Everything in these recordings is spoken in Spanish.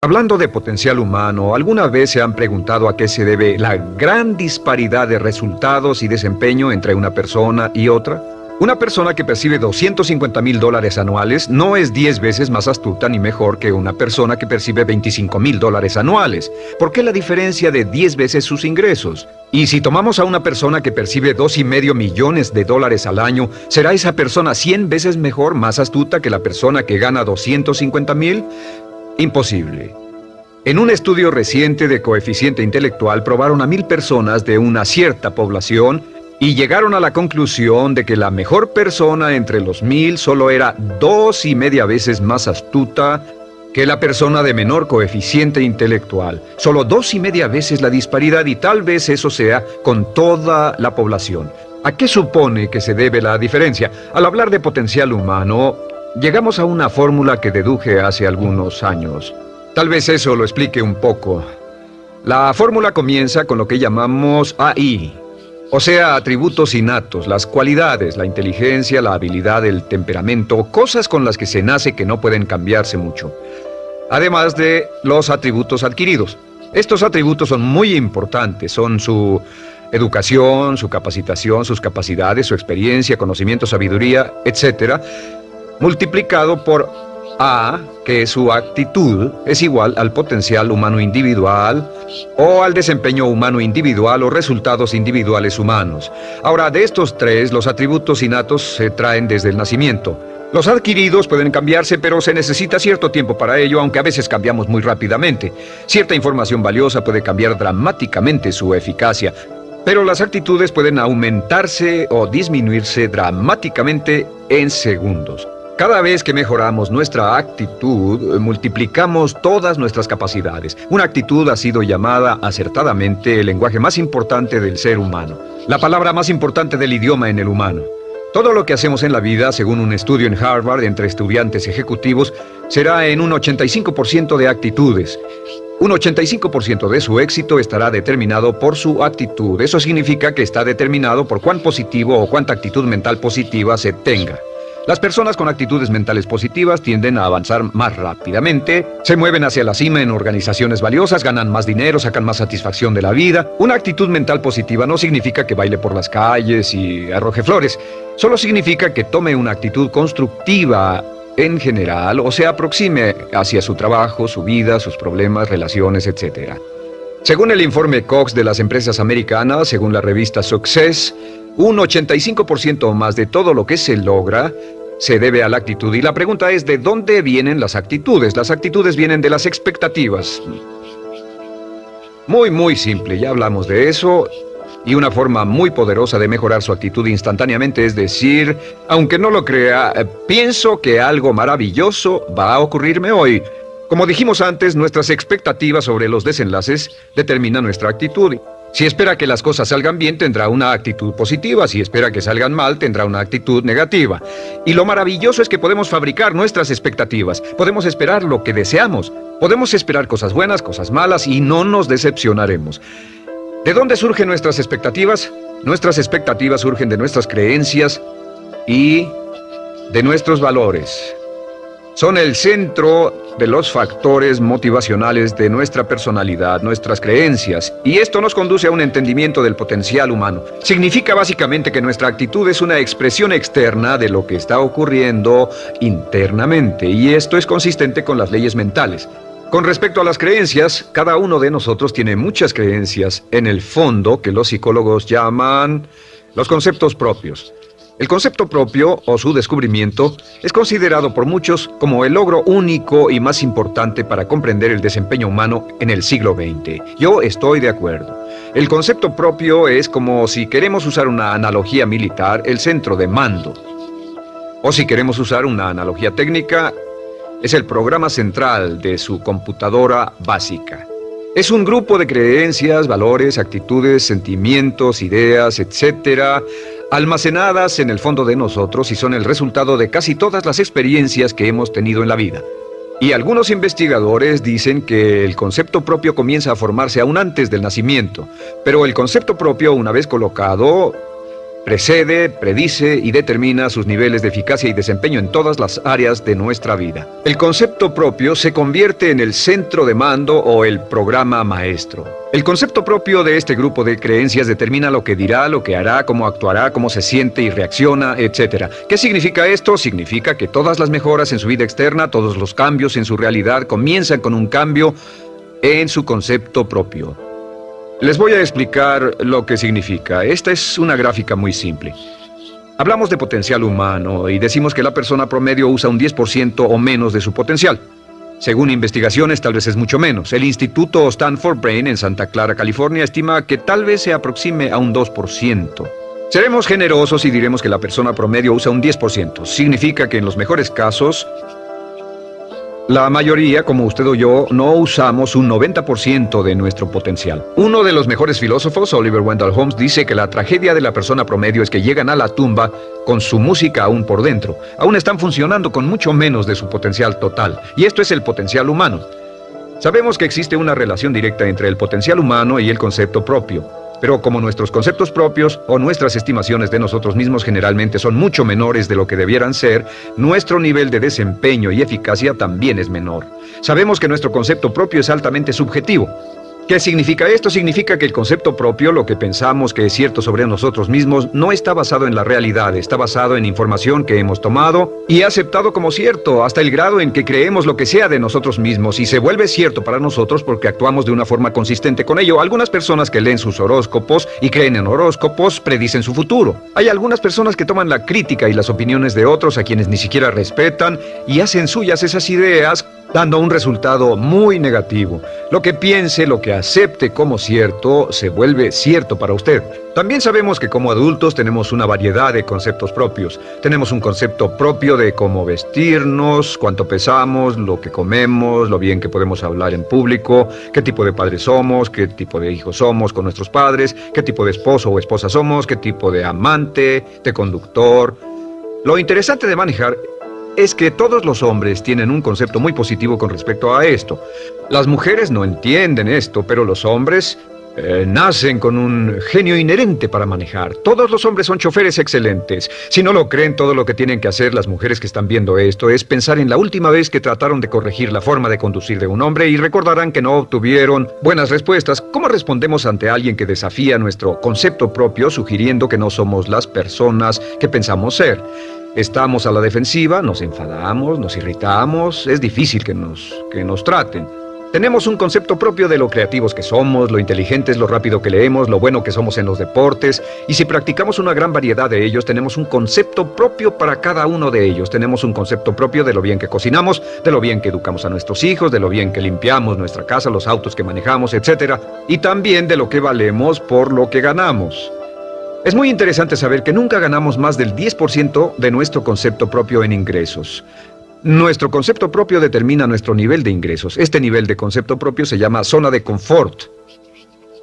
Hablando de potencial humano, ¿alguna vez se han preguntado a qué se debe la gran disparidad de resultados y desempeño entre una persona y otra? Una persona que percibe $250,000 anuales no es 10 veces más astuta ni mejor que una persona que percibe $25,000 anuales. ¿Por qué la diferencia de 10 veces sus ingresos? Y si tomamos a una persona que percibe $2,5 millones al año, ¿será esa persona 100 veces mejor, más astuta que la persona que gana $250,000? Imposible. En un estudio reciente de coeficiente intelectual probaron a 1,000 personas de una cierta población y llegaron a la conclusión de que la mejor persona entre los 1,000 solo era 2,5 veces más astuta que la persona de menor coeficiente intelectual. Solo 2,5 veces la disparidad, y tal vez eso sea con toda la población. ¿A qué supone que se debe la diferencia? Al hablar de potencial humano, llegamos a una fórmula que deduje hace algunos años. Tal vez eso lo explique un poco. La fórmula comienza con lo que llamamos AI, o sea, atributos innatos, las cualidades, la inteligencia, la habilidad, el temperamento, cosas con las que se nace que no pueden cambiarse mucho. Además de los atributos adquiridos. Estos atributos son muy importantes, son su educación, su capacitación, sus capacidades, su experiencia, conocimiento, sabiduría, etc., multiplicado por A, que es su actitud, es igual al potencial humano individual o al desempeño humano individual o resultados individuales humanos. Ahora, de estos tres, los atributos innatos se traen desde el nacimiento. Los adquiridos pueden cambiarse, pero se necesita cierto tiempo para ello, aunque a veces cambiamos muy rápidamente. Cierta información valiosa puede cambiar dramáticamente su eficacia, pero las actitudes pueden aumentarse o disminuirse dramáticamente en segundos. Cada vez que mejoramos nuestra actitud, multiplicamos todas nuestras capacidades. Una actitud ha sido llamada acertadamente el lenguaje más importante del ser humano, la palabra más importante del idioma en el humano. Todo lo que hacemos en la vida, según un estudio en Harvard entre estudiantes ejecutivos, será en un 85% de actitudes. Un 85% de su éxito estará determinado por su actitud. Eso significa que está determinado por cuán positivo o cuánta actitud mental positiva se tenga. Las personas con actitudes mentales positivas tienden a avanzar más rápidamente, se mueven hacia la cima en organizaciones valiosas, ganan más dinero, sacan más satisfacción de la vida. Una actitud mental positiva no significa que baile por las calles y arroje flores. Solo significa que tome una actitud constructiva en general o se aproxime hacia su trabajo, su vida, sus problemas, relaciones, etc. Según el informe Cox de las empresas americanas, según la revista Success, un 85% o más de todo lo que se logra se debe a la actitud. Y la pregunta es, ¿de dónde vienen las actitudes? Las actitudes vienen de las expectativas. Muy simple, ya hablamos de eso. Y una forma muy poderosa de mejorar su actitud instantáneamente es decir, aunque no lo crea, pienso que algo maravilloso va a ocurrirme hoy. Como dijimos antes, nuestras expectativas sobre los desenlaces determinan nuestra actitud. Si espera que las cosas salgan bien, tendrá una actitud positiva. Si espera que salgan mal, tendrá una actitud negativa. Y lo maravilloso es que podemos fabricar nuestras expectativas. Podemos esperar lo que deseamos. Podemos esperar cosas buenas, cosas malas, y no nos decepcionaremos. ¿De dónde surgen nuestras expectativas? Nuestras expectativas surgen de nuestras creencias y de nuestros valores. Son el centro de los factores motivacionales de nuestra personalidad, nuestras creencias, y esto nos conduce a un entendimiento del potencial humano. Significa básicamente que nuestra actitud es una expresión externa de lo que está ocurriendo internamente, y esto es consistente con las leyes mentales. Con respecto a las creencias, cada uno de nosotros tiene muchas creencias en el fondo que los psicólogos llaman los conceptos propios. El concepto propio, o su descubrimiento, es considerado por muchos como el logro único y más importante para comprender el desempeño humano en el siglo XX. Yo estoy de acuerdo. El concepto propio es como, si queremos usar una analogía militar, el centro de mando. O si queremos usar una analogía técnica, es el programa central de su computadora básica. Es un grupo de creencias, valores, actitudes, sentimientos, ideas, etc., almacenadas en el fondo de nosotros y son el resultado de casi todas las experiencias que hemos tenido en la vida. Y algunos investigadores dicen que el concepto propio comienza a formarse aún antes del nacimiento, pero el concepto propio, una vez colocado, Precede, predice y determina sus niveles de eficacia y desempeño en todas las áreas de nuestra vida. El concepto propio se convierte en el centro de mando o el programa maestro. El concepto propio de este grupo de creencias determina lo que dirá, lo que hará, cómo actuará, cómo se siente y reacciona, etc. ¿Qué significa esto? Significa que todas las mejoras en su vida externa, todos los cambios en su realidad comienzan con un cambio en su concepto propio. Les voy a explicar lo que significa. Esta es una gráfica muy simple. Hablamos de potencial humano y decimos que la persona promedio usa un 10% o menos de su potencial. Según investigaciones, tal vez es mucho menos. El Instituto Stanford Brain en Santa Clara, California, estima que tal vez se aproxime a un 2%. Seremos generosos y diremos que la persona promedio usa un 10%. Significa que en los mejores casos, la mayoría, como usted o yo, no usamos un 90% de nuestro potencial. Uno de los mejores filósofos, Oliver Wendell Holmes, dice que la tragedia de la persona promedio es que llegan a la tumba con su música aún por dentro. Aún están funcionando con mucho menos de su potencial total. Y esto es el potencial humano. Sabemos que existe una relación directa entre el potencial humano y el concepto propio. Pero como nuestros conceptos propios o nuestras estimaciones de nosotros mismos generalmente son mucho menores de lo que debieran ser, nuestro nivel de desempeño y eficacia también es menor. Sabemos que nuestro concepto propio es altamente subjetivo. ¿Qué significa esto? Significa que el concepto propio, lo que pensamos que es cierto sobre nosotros mismos, no está basado en la realidad, está basado en información que hemos tomado y aceptado como cierto, hasta el grado en que creemos lo que sea de nosotros mismos y se vuelve cierto para nosotros porque actuamos de una forma consistente con ello. Algunas personas que leen sus horóscopos y creen en horóscopos predicen su futuro. Hay algunas personas que toman la crítica y las opiniones de otros a quienes ni siquiera respetan y hacen suyas esas ideas, dando un resultado muy negativo. Lo que piense, lo que acepte como cierto, se vuelve cierto para usted. También sabemos que como adultos tenemos una variedad de conceptos propios. Tenemos un concepto propio de cómo vestirnos, cuánto pesamos, lo que comemos, lo bien que podemos hablar en público, qué tipo de padres somos, qué tipo de hijos somos con nuestros padres, qué tipo de esposo o esposa somos, qué tipo de amante, de conductor. Lo interesante de manejar es que todos los hombres tienen un concepto muy positivo con respecto a esto. Las mujeres no entienden esto, pero los hombres nacen con un genio inherente para manejar. Todos los hombres son choferes excelentes. Si no lo creen, todo lo que tienen que hacer las mujeres que están viendo esto es pensar en la última vez que trataron de corregir la forma de conducir de un hombre y recordarán que no obtuvieron buenas respuestas. ¿Cómo respondemos ante alguien que desafía nuestro concepto propio, sugiriendo que no somos las personas que pensamos ser? Estamos a la defensiva, nos enfadamos, nos irritamos, es difícil que nos traten. Tenemos un concepto propio de lo creativos que somos, lo inteligentes, lo rápido que leemos, lo bueno que somos en los deportes, y si practicamos una gran variedad de ellos, tenemos un concepto propio para cada uno de ellos. Tenemos un concepto propio de lo bien que cocinamos, de lo bien que educamos a nuestros hijos, de lo bien que limpiamos nuestra casa, los autos que manejamos, etc. Y también de lo que valemos por lo que ganamos. Es muy interesante saber que nunca ganamos más del 10% de nuestro concepto propio en ingresos. Nuestro concepto propio determina nuestro nivel de ingresos. Este nivel de concepto propio se llama zona de confort.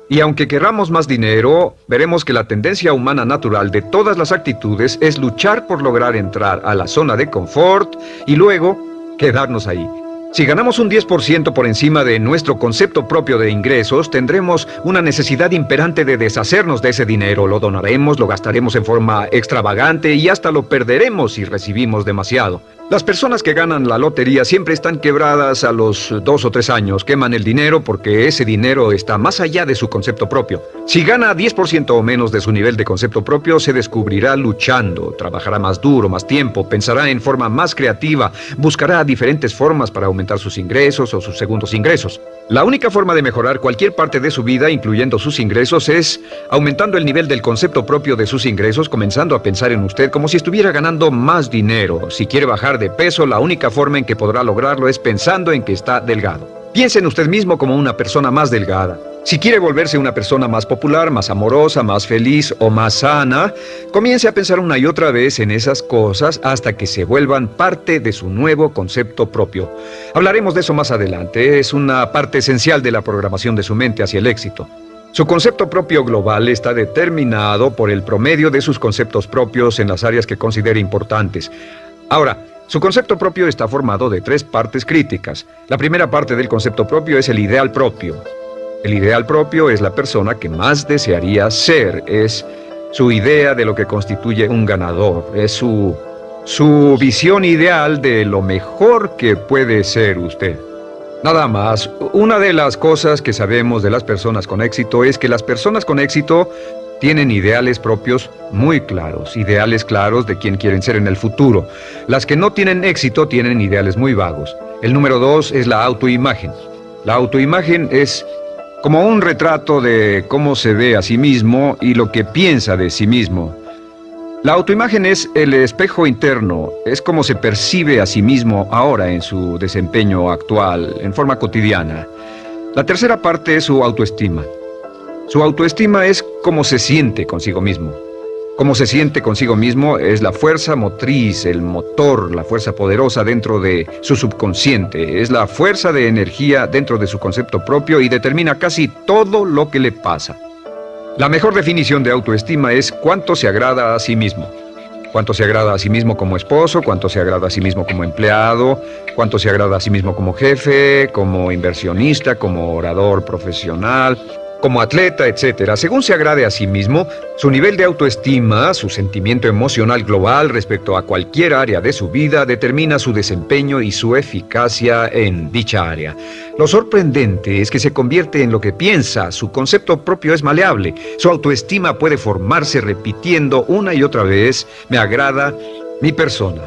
Y aunque querramos más dinero, veremos que la tendencia humana natural de todas las actitudes es luchar por lograr entrar a la zona de confort y luego quedarnos ahí. Si ganamos un 10% por encima de nuestro concepto propio de ingresos, tendremos una necesidad imperante de deshacernos de ese dinero. Lo donaremos, lo gastaremos en forma extravagante y hasta lo perderemos si recibimos demasiado. Las personas que ganan la lotería siempre están quebradas a los 2 o 3 años. Queman el dinero porque ese dinero está más allá de su concepto propio. Si gana 10% o menos de su nivel de concepto propio, se descubrirá luchando, trabajará más duro, más tiempo, pensará en forma más creativa, buscará diferentes formas para aumentar sus ingresos o sus segundos ingresos. La única forma de mejorar cualquier parte de su vida, incluyendo sus ingresos, es aumentando el nivel del concepto propio de sus ingresos, comenzando a pensar en usted como si estuviera ganando más dinero. Si quiere bajar de peso, la única forma en que podrá lograrlo es pensando en que está delgado. Piense en usted mismo como una persona más delgada. Si quiere volverse una persona más popular, más amorosa, más feliz o más sana, comience a pensar una y otra vez en esas cosas hasta que se vuelvan parte de su nuevo concepto propio. Hablaremos de eso más adelante. Es una parte esencial de la programación de su mente hacia el éxito. Su concepto propio global está determinado por el promedio de sus conceptos propios en las áreas que considere importantes. Ahora, su concepto propio está formado de 3 partes críticas. La primera parte del concepto propio es el ideal propio. El ideal propio es la persona que más desearía ser, es su idea de lo que constituye un ganador, es su visión ideal de lo mejor que puede ser usted. Nada más, una de las cosas que sabemos de las personas con éxito es que las personas con éxito tienen ideales propios muy claros, ideales claros de quién quieren ser en el futuro. Las que no tienen éxito tienen ideales muy vagos. El número 2 es la autoimagen. La autoimagen es como un retrato de cómo se ve a sí mismo y lo que piensa de sí mismo. La autoimagen es el espejo interno, es como se percibe a sí mismo ahora en su desempeño actual, en forma cotidiana. La tercera parte es su autoestima. Su autoestima es cómo se siente consigo mismo. Cómo se siente consigo mismo es la fuerza motriz, el motor, la fuerza poderosa dentro de su subconsciente. Es la fuerza de energía dentro de su concepto propio y determina casi todo lo que le pasa. La mejor definición de autoestima es cuánto se agrada a sí mismo. Cuánto se agrada a sí mismo como esposo, cuánto se agrada a sí mismo como empleado, cuánto se agrada a sí mismo como jefe, como inversionista, como orador profesional, como atleta, etc. Según se agrade a sí mismo, su nivel de autoestima, su sentimiento emocional global respecto a cualquier área de su vida, determina su desempeño y su eficacia en dicha área. Lo sorprendente es que se convierte en lo que piensa, su concepto propio es maleable, su autoestima puede formarse repitiendo una y otra vez: me agrada mi persona,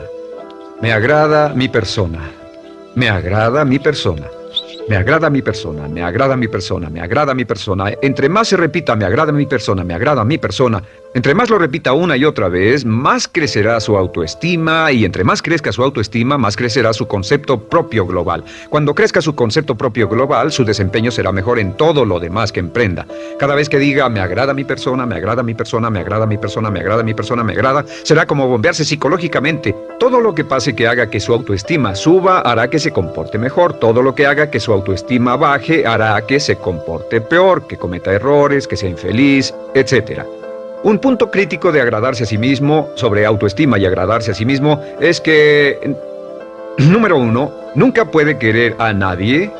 me agrada mi persona, me agrada mi persona. Me agrada mi persona, me agrada mi persona, me agrada mi persona. Entre más se repita me agrada mi persona, me agrada mi persona, entre más lo repita una y otra vez, más crecerá su autoestima, y entre más crezca su autoestima, más crecerá su concepto propio global. Cuando crezca su concepto propio global, su desempeño será mejor en todo lo demás que emprenda. Cada vez que diga me agrada mi persona, me agrada mi persona, me agrada mi persona, me agrada mi persona, me agrada, será como bombearse psicológicamente. Todo lo que pase que haga que su autoestima suba hará que se comporte mejor. Todo lo que haga que su autoestima baje hará que se comporte peor, que cometa errores, que sea infeliz, etc. Un punto crítico de agradarse a sí mismo, sobre autoestima y agradarse a sí mismo, es que, número 1, nunca puede querer a nadie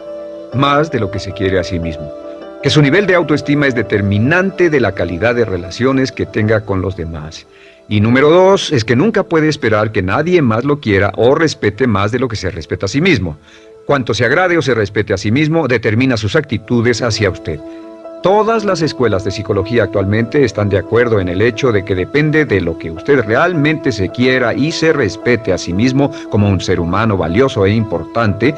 más de lo que se quiere a sí mismo. Que su nivel de autoestima es determinante de la calidad de relaciones que tenga con los demás. Y número 2, es que nunca puede esperar que nadie más lo quiera o respete más de lo que se respeta a sí mismo. Cuanto se agrade o se respete a sí mismo, determina sus actitudes hacia usted. Todas las escuelas de psicología actualmente están de acuerdo en el hecho de que depende de lo que usted realmente se quiera y se respete a sí mismo como un ser humano valioso e importante,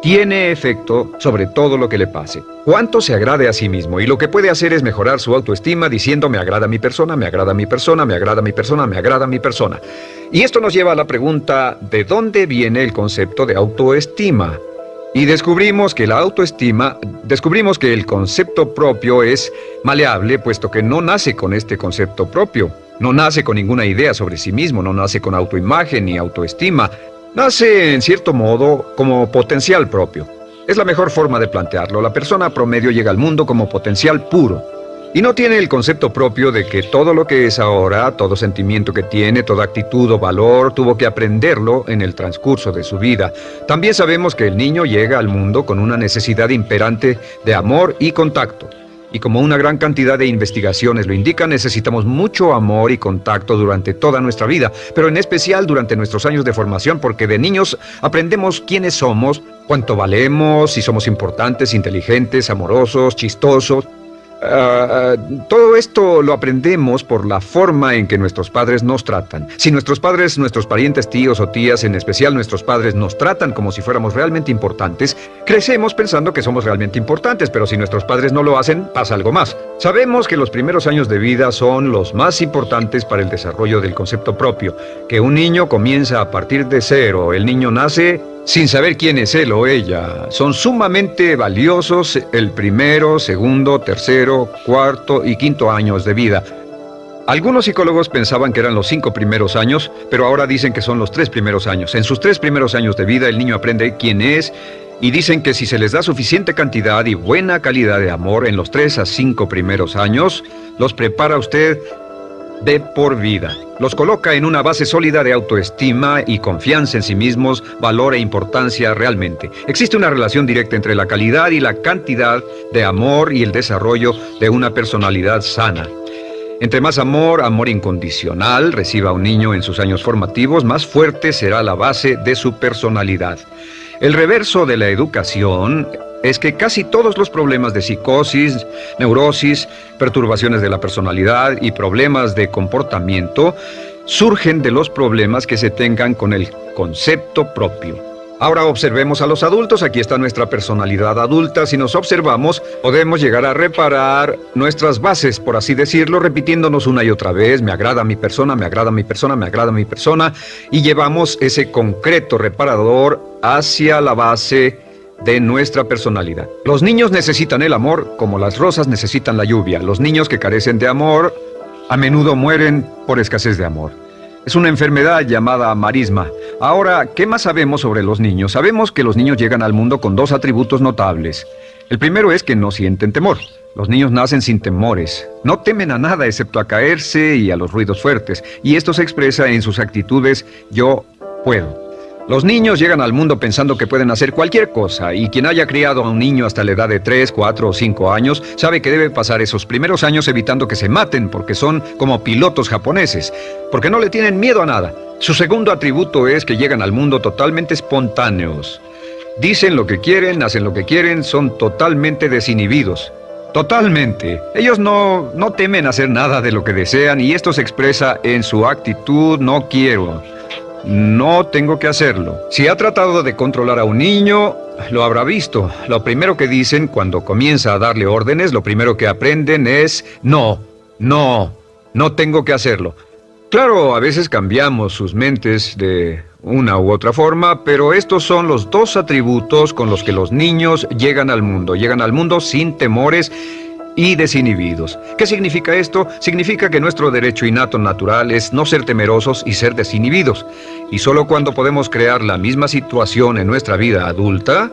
tiene efecto sobre todo lo que le pase. Cuánto se agrade a sí mismo, y lo que puede hacer es mejorar su autoestima diciendo me agrada mi persona, me agrada mi persona, me agrada mi persona, me agrada mi persona. Y esto nos lleva a la pregunta, ¿de dónde viene el concepto de autoestima? Y descubrimos que el concepto propio es maleable, puesto que no nace con este concepto propio, no nace con ninguna idea sobre sí mismo, no nace con autoimagen ni autoestima. Nace, en cierto modo, como potencial propio. Es la mejor forma de plantearlo. La persona promedio llega al mundo como potencial puro. Y no tiene el concepto propio de que todo lo que es ahora, todo sentimiento que tiene, toda actitud o valor, tuvo que aprenderlo en el transcurso de su vida. También sabemos que el niño llega al mundo con una necesidad imperante de amor y contacto. Y como una gran cantidad de investigaciones lo indican, necesitamos mucho amor y contacto durante toda nuestra vida, pero en especial durante nuestros años de formación, porque de niños aprendemos quiénes somos, cuánto valemos, si somos importantes, inteligentes, amorosos, chistosos. Todo esto lo aprendemos por la forma en que nuestros padres nos tratan. Si nuestros padres, nuestros parientes, tíos o tías, en especial nuestros padres, nos tratan como si fuéramos realmente importantes, crecemos pensando que somos realmente importantes, pero si nuestros padres no lo hacen, pasa algo más. Sabemos que los primeros años de vida son los más importantes para el desarrollo del concepto propio, que un niño comienza a partir de cero. El niño nace sin saber quién es él o ella. Son sumamente valiosos el primero, segundo, tercero, cuarto y quinto años de vida. Algunos psicólogos pensaban que eran los 5 primeros años, pero ahora dicen que son los 3 primeros años. En sus 3 primeros años de vida el niño aprende quién es, y dicen que si se les da suficiente cantidad y buena calidad de amor en los 3 a 5 primeros años, los prepara usted de por vida. Los coloca en una base sólida de autoestima y confianza en sí mismos, valor e importancia realmente. Existe una relación directa entre la calidad y la cantidad de amor y el desarrollo de una personalidad sana. Entre más amor, amor incondicional, reciba un niño en sus años formativos, más fuerte será la base de su personalidad. El reverso de la educación es que casi todos los problemas de psicosis, neurosis, perturbaciones de la personalidad y problemas de comportamiento surgen de los problemas que se tengan con el concepto propio. Ahora observemos a los adultos. Aquí está nuestra personalidad adulta. Si nos observamos, podemos llegar a reparar nuestras bases, por así decirlo, repitiéndonos una y otra vez: me agrada mi persona, me agrada mi persona, me agrada mi persona, y llevamos ese concreto reparador hacia la base de nuestra personalidad. Los niños necesitan el amor como las rosas necesitan la lluvia. Los niños que carecen de amor a menudo mueren por escasez de amor. Es una enfermedad llamada marisma. Ahora, ¿qué más sabemos sobre los niños? Sabemos que los niños llegan al mundo con dos atributos notables. El primero es que no sienten temor. Los niños nacen sin temores. No temen a nada excepto a caerse y a los ruidos fuertes. Y esto se expresa en sus actitudes: yo puedo. Los niños llegan al mundo pensando que pueden hacer cualquier cosa, y quien haya criado a un niño hasta la edad de 3, 4 o 5 años sabe que debe pasar esos primeros años evitando que se maten, porque son como pilotos japoneses, porque no le tienen miedo a nada. Su segundo atributo es que llegan al mundo totalmente espontáneos. Dicen lo que quieren, hacen lo que quieren, son totalmente desinhibidos. Totalmente. Ellos no temen hacer nada de lo que desean, y esto se expresa en su actitud: no quiero. No tengo que hacerlo. Si ha tratado de controlar a un niño, lo habrá visto. Lo primero que dicen cuando comienza a darle órdenes, lo primero que aprenden es: no tengo que hacerlo. Claro, a veces cambiamos sus mentes de una u otra forma, pero estos son los dos atributos con los que los niños llegan al mundo. Llegan al mundo sin temores y desinhibidos. ¿Qué significa esto? Significa que nuestro derecho innato natural es no ser temerosos y ser desinhibidos. Y solo cuando podemos crear la misma situación en nuestra vida adulta,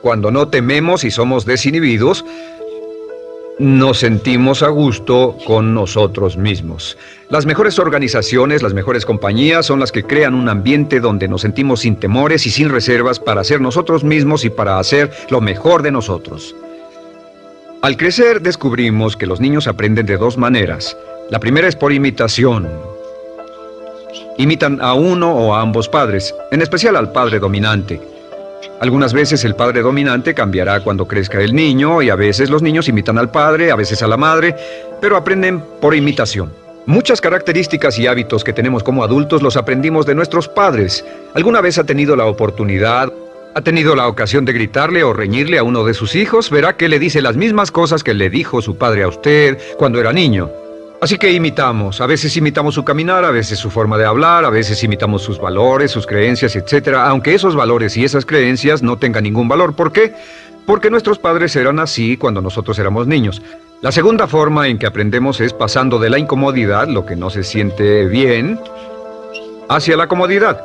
cuando no tememos y somos desinhibidos, nos sentimos a gusto con nosotros mismos. Las mejores organizaciones, las mejores compañías son las que crean un ambiente donde nos sentimos sin temores y sin reservas para ser nosotros mismos y para hacer lo mejor de nosotros. Al crecer descubrimos que los niños aprenden de dos maneras. La primera es por imitación. Imitan a uno o a ambos padres, en especial al padre dominante. Algunas veces el padre dominante cambiará cuando crezca el niño, y a veces los niños imitan al padre, a veces a la madre, pero aprenden por imitación. Muchas características y hábitos que tenemos como adultos los aprendimos de nuestros padres. ¿Alguna vez ha tenido la ocasión de gritarle o reñirle a uno de sus hijos? Verá que le dice las mismas cosas que le dijo su padre a usted cuando era niño. Así que imitamos. A veces imitamos su caminar, a veces su forma de hablar, a veces imitamos sus valores, sus creencias, etc. Aunque esos valores y esas creencias no tengan ningún valor. ¿Por qué? Porque nuestros padres eran así cuando nosotros éramos niños. La segunda forma en que aprendemos es pasando de la incomodidad, lo que no se siente bien, hacia la comodidad.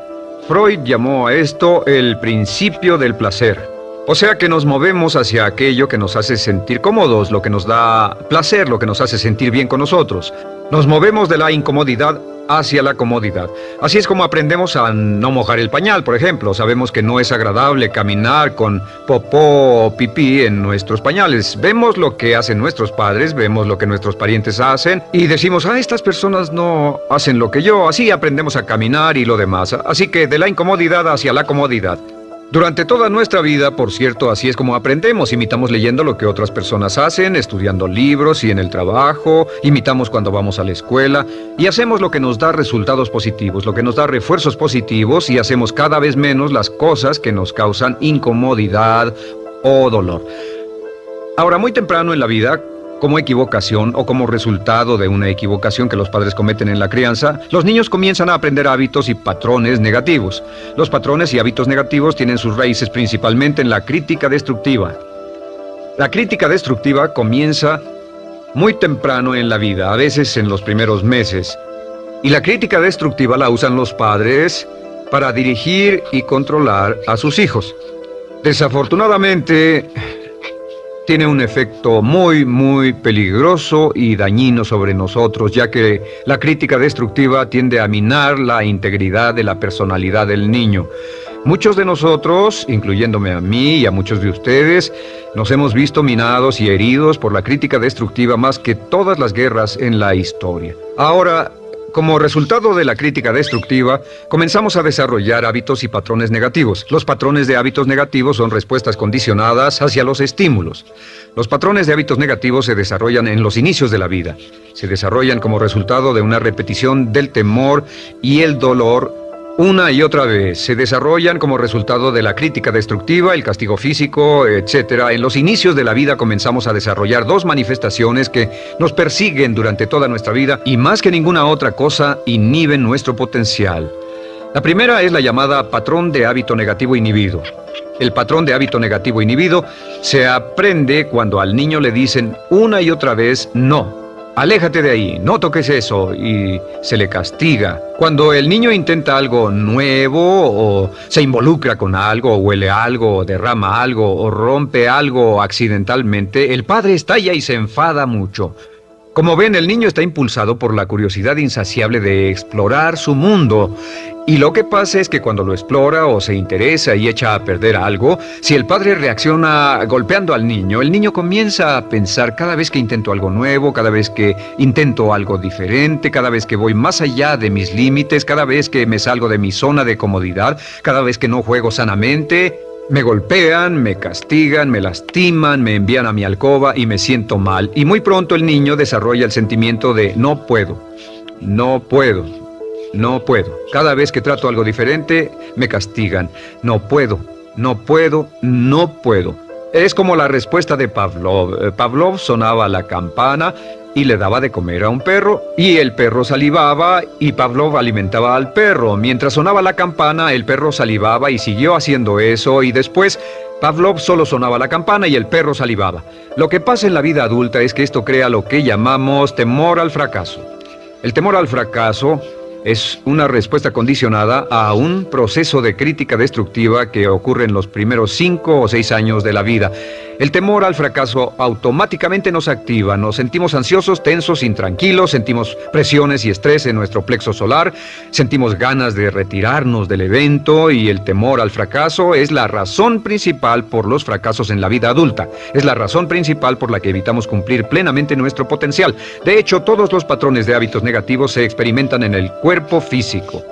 Freud llamó a esto el principio del placer. O sea que nos movemos hacia aquello que nos hace sentir cómodos, lo que nos da placer, lo que nos hace sentir bien con nosotros. Nos movemos de la incomodidad hacia la comodidad. Así es como aprendemos a no mojar el pañal, por ejemplo. Sabemos que no es agradable caminar con popó o pipí en nuestros pañales. Vemos lo que hacen nuestros padres, vemos lo que nuestros parientes hacen y decimos: estas personas no hacen lo que yo. Así aprendemos a caminar y lo demás. Así que de la incomodidad hacia la comodidad. Durante toda nuestra vida, por cierto, así es como aprendemos. Imitamos leyendo lo que otras personas hacen, estudiando libros y en el trabajo, imitamos cuando vamos a la escuela, y hacemos lo que nos da resultados positivos, lo que nos da refuerzos positivos, y hacemos cada vez menos las cosas que nos causan incomodidad o dolor. Ahora, muy temprano en la vida, como equivocación o como resultado de una equivocación que los padres cometen en la crianza, los niños comienzan a aprender hábitos y patrones negativos. Los patrones y hábitos negativos tienen sus raíces principalmente en la crítica destructiva. La crítica destructiva comienza muy temprano en la vida, a veces en los primeros meses. Y la crítica destructiva la usan los padres para dirigir y controlar a sus hijos. Desafortunadamente, tiene un efecto muy peligroso y dañino sobre nosotros, ya que la crítica destructiva tiende a minar la integridad de la personalidad del niño. Muchos de nosotros, incluyéndome a mí y a muchos de ustedes, nos hemos visto minados y heridos por la crítica destructiva más que todas las guerras en la historia. Ahora, como resultado de la crítica destructiva, comenzamos a desarrollar hábitos y patrones negativos. Los patrones de hábitos negativos son respuestas condicionadas hacia los estímulos. Los patrones de hábitos negativos se desarrollan en los inicios de la vida. Se desarrollan como resultado de una repetición del temor y el dolor una y otra vez. Se desarrollan como resultado de la crítica destructiva, el castigo físico, etc. En los inicios de la vida comenzamos a desarrollar dos manifestaciones que nos persiguen durante toda nuestra vida y más que ninguna otra cosa inhiben nuestro potencial. La primera es la llamada patrón de hábito negativo inhibido. El patrón de hábito negativo inhibido se aprende cuando al niño le dicen una y otra vez no. Aléjate de ahí, no toques eso, y se le castiga. Cuando el niño intenta algo nuevo, o se involucra con algo, o huele algo, o derrama algo, o rompe algo accidentalmente, el padre estalla y se enfada mucho. Como ven, el niño está impulsado por la curiosidad insaciable de explorar su mundo. Y lo que pasa es que cuando lo explora o se interesa y echa a perder algo, si el padre reacciona golpeando al niño, el niño comienza a pensar cada vez que intento algo nuevo, cada vez que intento algo diferente, cada vez que voy más allá de mis límites, cada vez que me salgo de mi zona de comodidad, cada vez que no juego sanamente, me golpean, me castigan, me lastiman, me envían a mi alcoba y me siento mal. Y muy pronto el niño desarrolla el sentimiento de no puedo, no puedo, no puedo. Cada vez que trato algo diferente, me castigan. No puedo, no puedo, no puedo. Es como la respuesta de Pavlov. Pavlov sonaba la campana y le daba de comer a un perro, y el perro salivaba y Pavlov alimentaba al perro. Mientras sonaba la campana, el perro salivaba y siguió haciendo eso, y después Pavlov solo sonaba la campana y el perro salivaba. Lo que pasa en la vida adulta es que esto crea lo que llamamos temor al fracaso. El temor al fracaso es una respuesta condicionada a un proceso de crítica destructiva que ocurre en los primeros 5 o 6 años de la vida. El temor al fracaso automáticamente nos activa, nos sentimos ansiosos, tensos, intranquilos, sentimos presiones y estrés en nuestro plexo solar, sentimos ganas de retirarnos del evento, y el temor al fracaso es la razón principal por los fracasos en la vida adulta. Es la razón principal por la que evitamos cumplir plenamente nuestro potencial. De hecho, todos los patrones de hábitos negativos se experimentan en el cuerpo físico.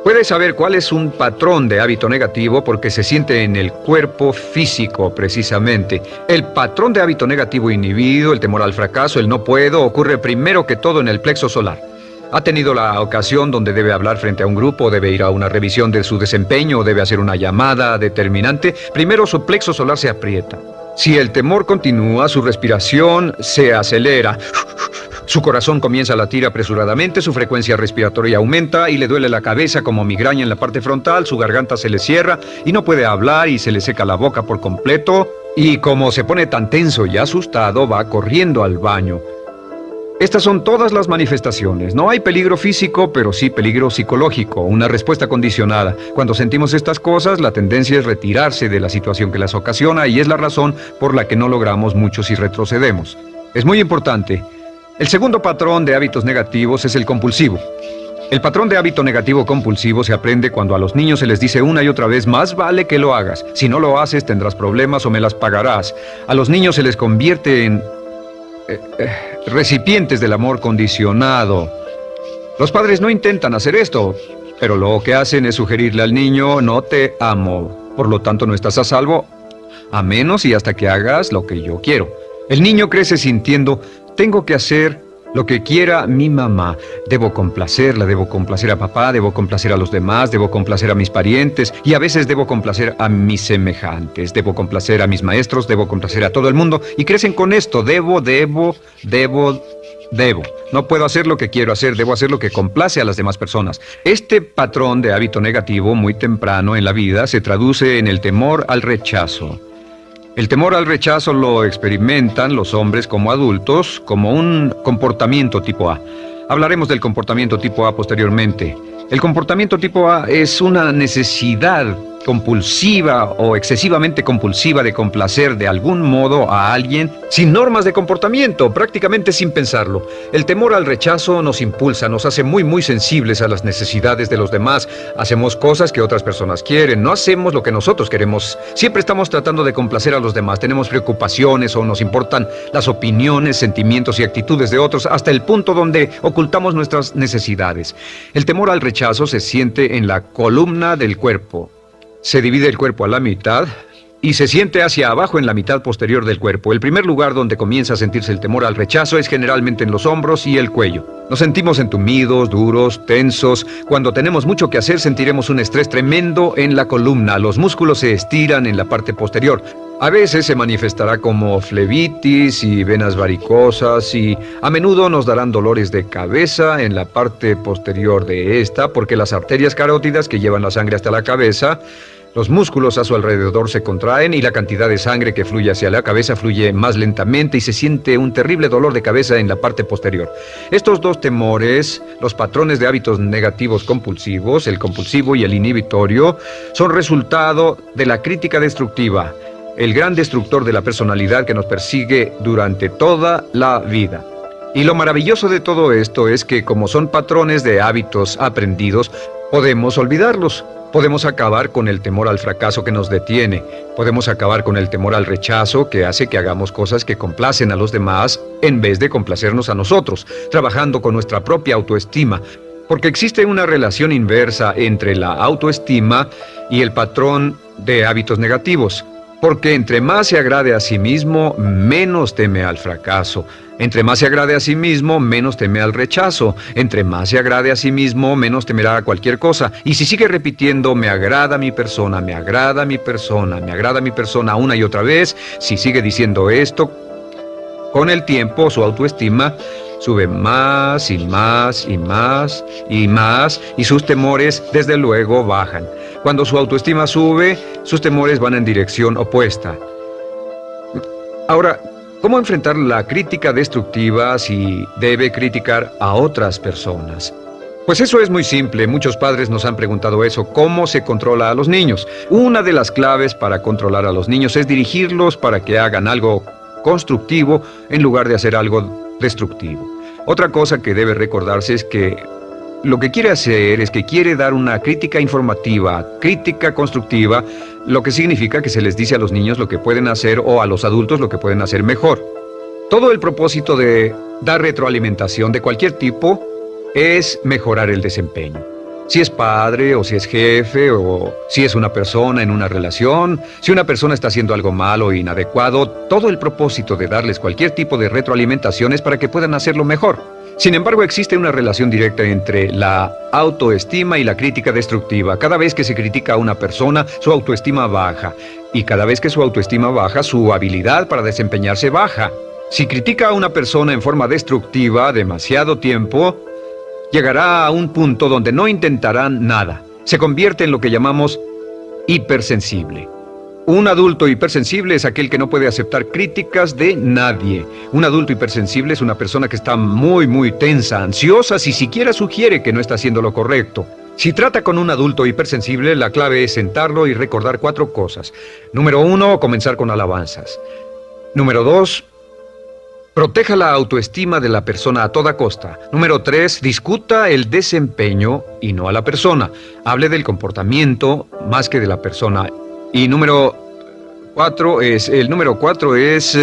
Puedes saber cuál es un patrón de hábito negativo porque se siente en el cuerpo físico, precisamente. El patrón de hábito negativo inhibido, el temor al fracaso, el no puedo, ocurre primero que todo en el plexo solar. ¿Ha tenido la ocasión donde debe hablar frente a un grupo, debe ir a una revisión de su desempeño, debe hacer una llamada determinante? Primero su plexo solar se aprieta. Si el temor continúa, su respiración se acelera. Su corazón comienza a latir apresuradamente, su frecuencia respiratoria aumenta y le duele la cabeza como migraña en la parte frontal, su garganta se le cierra y no puede hablar y se le seca la boca por completo. Y como se pone tan tenso y asustado, va corriendo al baño. Estas son todas las manifestaciones. No hay peligro físico, pero sí peligro psicológico, una respuesta condicionada. Cuando sentimos estas cosas, la tendencia es retirarse de la situación que las ocasiona, y es la razón por la que no logramos mucho si retrocedemos. Es muy importante. El segundo patrón de hábitos negativos es el compulsivo. El patrón de hábito negativo compulsivo se aprende cuando a los niños se les dice una y otra vez: más vale que lo hagas. Si no lo haces, tendrás problemas o me las pagarás. A los niños se les convierte en recipientes del amor condicionado. Los padres no intentan hacer esto, pero lo que hacen es sugerirle al niño: no te amo, por lo tanto no estás a salvo, a menos y hasta que hagas lo que yo quiero. El niño crece sintiendo: tengo que hacer lo que quiera mi mamá. Debo complacerla, debo complacer a papá, debo complacer a los demás, debo complacer a mis parientes, y a veces debo complacer a mis semejantes, debo complacer a mis maestros, debo complacer a todo el mundo, y crecen con esto: debo. No puedo hacer lo que quiero hacer, debo hacer lo que complace a las demás personas. Este patrón de hábito negativo muy temprano en la vida se traduce en el temor al rechazo. El temor al rechazo lo experimentan los hombres como adultos como un comportamiento tipo A. Hablaremos del comportamiento tipo A posteriormente. El comportamiento tipo A es una necesidad compulsiva o excesivamente compulsiva de complacer de algún modo a alguien sin normas de comportamiento, prácticamente sin pensarlo. El temor al rechazo nos impulsa, nos hace muy sensibles a las necesidades de los demás. Hacemos cosas que otras personas quieren, no hacemos lo que nosotros queremos. Siempre estamos tratando de complacer a los demás. Tenemos preocupaciones o nos importan las opiniones, sentimientos y actitudes de otros hasta el punto donde ocultamos nuestras necesidades. El temor al rechazo se siente en la columna del cuerpo. Se divide el cuerpo a la mitad y se siente hacia abajo en la mitad posterior del cuerpo. El primer lugar donde comienza a sentirse el temor al rechazo es generalmente en los hombros y el cuello. Nos sentimos entumidos, duros, tensos. Cuando tenemos mucho que hacer, sentiremos un estrés tremendo en la columna. Los músculos se estiran en la parte posterior. A veces se manifestará como flebitis y venas varicosas y a menudo nos darán dolores de cabeza en la parte posterior de esta porque las arterias carótidas que llevan la sangre hasta la cabeza, los músculos a su alrededor se contraen y la cantidad de sangre que fluye hacia la cabeza fluye más lentamente y se siente un terrible dolor de cabeza en la parte posterior. Estos dos temores, los patrones de hábitos negativos compulsivos, el compulsivo y el inhibitorio, son resultado de la crítica destructiva, el gran destructor de la personalidad que nos persigue durante toda la vida. Y lo maravilloso de todo esto es que como son patrones de hábitos aprendidos, podemos olvidarlos. Podemos acabar con el temor al fracaso que nos detiene. Podemos acabar con el temor al rechazo que hace que hagamos cosas que complacen a los demás en vez de complacernos a nosotros, trabajando con nuestra propia autoestima. Porque existe una relación inversa entre la autoestima y el patrón de hábitos negativos. Porque entre más se agrade a sí mismo, menos teme al fracaso. Entre más se agrade a sí mismo, menos teme al rechazo. Entre más se agrade a sí mismo, menos temerá a cualquier cosa. Y si sigue repitiendo, me agrada mi persona, me agrada mi persona, me agrada mi persona una y otra vez, si sigue diciendo esto, con el tiempo su autoestima sube más y más y más y más y sus temores desde luego bajan. Cuando su autoestima sube, sus temores van en dirección opuesta. Ahora, ¿cómo enfrentar la crítica destructiva si debe criticar a otras personas? Pues eso es muy simple. Muchos padres nos han preguntado eso. ¿Cómo se controla a los niños? Una de las claves para controlar a los niños es dirigirlos para que hagan algo constructivo en lugar de hacer algo destructivo. Otra cosa que debe recordarse es que lo que quiere hacer es que quiere dar una crítica informativa, crítica constructiva, lo que significa que se les dice a los niños lo que pueden hacer o a los adultos lo que pueden hacer mejor. Todo el propósito de dar retroalimentación de cualquier tipo es mejorar el desempeño. Si es padre o si es jefe o si es una persona en una relación, si una persona está haciendo algo malo o inadecuado, todo el propósito de darles cualquier tipo de retroalimentación es para que puedan hacerlo mejor. Sin embargo, existe una relación directa entre la autoestima y la crítica destructiva. Cada vez que se critica a una persona, su autoestima baja. Y cada vez que su autoestima baja, su habilidad para desempeñarse baja. Si critica a una persona en forma destructiva demasiado tiempo, llegará a un punto donde no intentarán nada. Se convierte en lo que llamamos hipersensible. Un adulto hipersensible es aquel que no puede aceptar críticas de nadie. Un adulto hipersensible es una persona que está muy tensa, ansiosa, si siquiera sugiere que no está haciendo lo correcto. Si trata con un adulto hipersensible, la clave es sentarlo y recordar 4 cosas. Número 1, comenzar con alabanzas. Número 2, proteja la autoestima de la persona a toda costa. Número 3, discuta el desempeño y no a la persona. Hable del comportamiento más que de la persona. Y número 4 es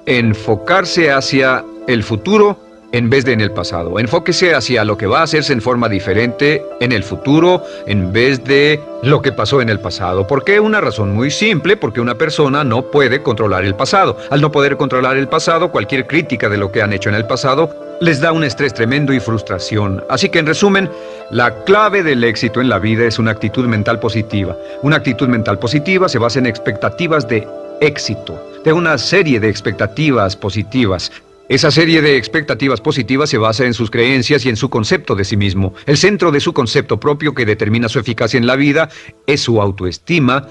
enfocarse hacia el futuro en vez de en el pasado. Enfóquese hacia lo que va a hacerse en forma diferente en el futuro en vez de lo que pasó en el pasado. ¿Por qué? Una razón muy simple, porque una persona no puede controlar el pasado. Al no poder controlar el pasado, cualquier crítica de lo que han hecho en el pasado les da un estrés tremendo y frustración. Así que en resumen, la clave del éxito en la vida es una actitud mental positiva. Una actitud mental positiva se basa en expectativas de éxito, de una serie de expectativas positivas. Esa serie de expectativas positivas se basa en sus creencias y en su concepto de sí mismo. El centro de su concepto propio que determina su eficacia en la vida es su autoestima,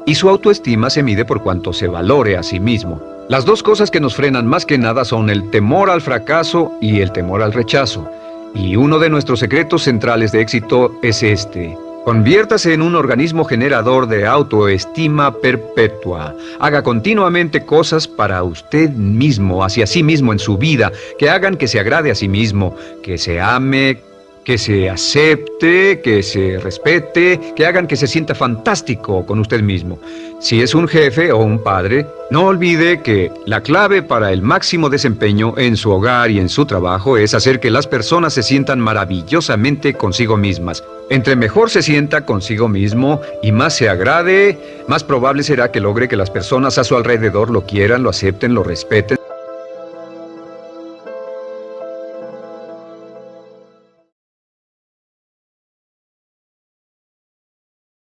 y su autoestima se mide por cuanto se valore a sí mismo. Las dos cosas que nos frenan más que nada son el temor al fracaso y el temor al rechazo. Y uno de nuestros secretos centrales de éxito es este: Conviértase en un organismo generador de autoestima perpetua. Haga continuamente cosas para usted mismo, hacia sí mismo en su vida, que hagan que se agrade a sí mismo, que se ame, que se acepte, que se respete, que hagan que se sienta fantástico con usted mismo. Si es un jefe o un padre, no olvide que la clave para el máximo desempeño en su hogar y en su trabajo es hacer que las personas se sientan maravillosamente consigo mismas. Entre mejor se sienta consigo mismo y más se agrade, más probable será que logre que las personas a su alrededor lo quieran, lo acepten, lo respeten,